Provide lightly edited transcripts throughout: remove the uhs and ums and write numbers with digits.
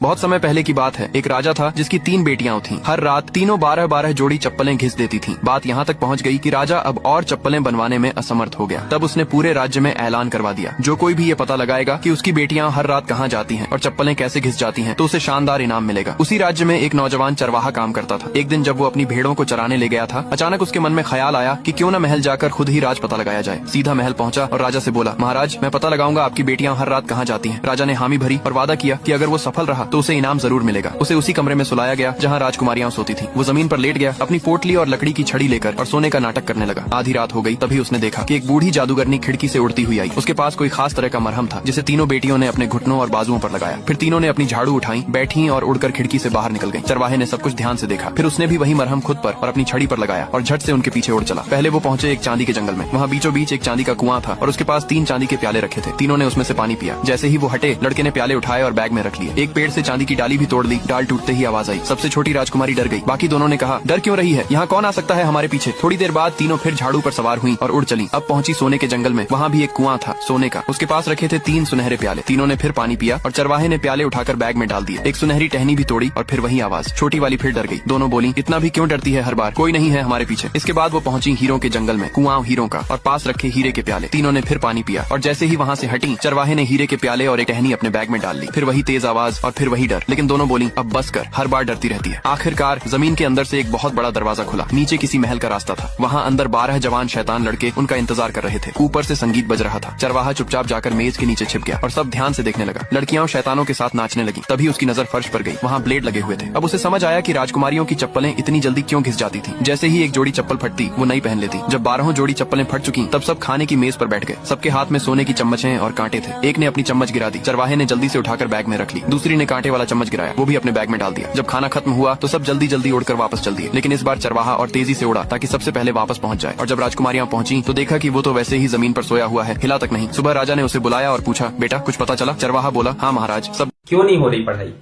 बहुत समय पहले की बात है। एक राजा था जिसकी 3 बेटियां थीं। हर रात तीनों 12-12 जोड़ी चप्पलें घिस देती थीं। बात यहाँ तक पहुँच गई कि राजा अब और चप्पलें बनवाने में असमर्थ हो गया। तब उसने पूरे राज्य में ऐलान करवा दिया, जो कोई भी ये पता लगाएगा कि उसकी बेटियां हर रात कहाँ जाती हैं और चप्पलें कैसे घिस जाती हैं, तो उसे शानदार इनाम मिलेगा। उसी राज्य में एक नौजवान चरवाहा काम करता था। एक दिन जब वो अपनी भेड़ों को चराने ले गया था, अचानक उसके मन में ख्याल आया कि क्यों न महल जाकर खुद ही राज पता लगाया जाए। सीधा महल पहुंचा और राजा से बोला, महाराज, मैं पता लगाऊंगा आपकी बेटियां हर रात कहाँ जाती हैं। राजा ने हामी भरी और वादा किया कि अगर वो सफल रहा तो उसे इनाम जरूर मिलेगा। उसे उसी कमरे में सुलाया गया जहाँ राजकुमारियां सोती थीं। वो जमीन पर लेट गया, अपनी पोटली और लकड़ी की छड़ी लेकर और सोने का नाटक करने लगा। आधी रात हो गई, तभी उसने देखा कि एक बूढ़ी जादूगरनी खिड़की से उड़ती हुई आई। उसके पास कोई खास तरह का मरहम था जिसे तीनों बेटियों ने अपने घुटनों और बाजुओं पर लगाया। फिर तीनों ने अपनी झाड़ू उठाई, बैठी और उड़कर खिड़की से बाहर निकल गई। चरवाहे ने सब कुछ ध्यान से देखा। फिर उसने भी वही मरहम खुद पर और अपनी छड़ी पर लगाया और झट से उनके पीछे उड़ चला। पहले वो पहुंचे एक चांदी के जंगल में। वहाँ बीचों बीच एक चांदी का कुआं था और उसके पास 3 चांदी के प्याले रखे थे। तीनों ने उसमें से पानी पिया। जैसे ही वो हटे, लड़के ने प्याले उठाए और बैग में रख लिए। एक पेड़ से चांदी की डाली भी तोड़ ली। डाल टूटते ही आवाज आई। सबसे छोटी राजकुमारी डर गई। बाकी दोनों ने कहा, डर क्यों रही है, यहाँ कौन आ सकता है हमारे पीछे। थोड़ी देर बाद तीनों फिर झाड़ू पर सवार हुई और उड़ चली। अब पहुंची सोने के जंगल में। वहाँ भी एक कुआं था सोने का। उसके पास रखे थे 3 सुनहरे प्याले। तीनों ने फिर पानी पिया और चरवाहे ने प्याले उठाकर बैग में डाल दिए। एक सुनहरी टहनी भी तोड़ी और फिर वही आवाज। छोटी वाली फिर डर गई। दोनों बोली, इतना भी क्यों डरती है हर बार, कोई नहीं है हमारे पीछे। इसके बाद वो पहुंची हीरों के जंगल में। कुआं हीरों का और पास रखे हीरे के प्याले। तीनों ने फिर पानी पिया और जैसे ही वहाँ से हटी, चरवाहे ने हीरे के प्याले और एक टहनी अपने बैग में डाल ली। फिर वही तेज आवाज और फिर वही डर। लेकिन दोनों बोली, अब बस कर, हर बार डरती रहती है। आखिरकार जमीन के अंदर से एक बहुत बड़ा दरवाजा खुला। नीचे किसी महल का रास्ता था। वहाँ अंदर 12 जवान शैतान लड़के उनका इंतजार कर रहे थे। ऊपर से संगीत बज रहा था। चरवाहा चुपचाप जाकर मेज के नीचे छिप गया और सब ध्यान से देखने लगा। लड़कियां शैतानों के साथ नाचने लगी। तभी उसकी नजर फर्श पर गई। वहाँ ब्लेड लगे हुए थे। अब उसे समझ आया कि राजकुमारियों की चप्पलें इतनी जल्दी क्यों घिस जाती थी। जैसे ही एक जोड़ी चप्पल फटती, वो नई पहन लेती। जब 12 जोड़ी चप्पलें फट चुकी, तब सब खाने की मेज पर बैठ गए। सबके हाथ में सोने की चम्मचें और कांटे थे। एक ने अपनी चम्मच गिरा दी। चरवाहे ने जल्दी से उठाकर बैग में रख ली। दूसरी ने कांटे वाला चम्मच गिराया, वो भी अपने बैग में डाल दिया। जब खाना खत्म हुआ तो सब जल्दी जल्दी उड़कर वापस चल दिए। लेकिन इस बार चरवाहा और तेजी से उड़ा ताकि सबसे पहले वापस पहुंच जाए। और जब राजकुमारियां पहुंची तो देखा कि वो तो वैसे ही जमीन पर सोया हुआ है, हिला तक नहीं। सुबह राजा ने उसे बुलाया और पूछा, बेटा कुछ पता चला। चरवाहा बोला, हाँ महाराज, सब। क्यों नहीं हो रही पढ़ाई?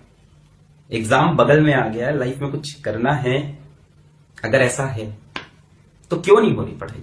एग्जाम बगल में आ गया, लाइफ में कुछ करना है। अगर ऐसा है तो क्यों नहीं हो रही पढ़ाई?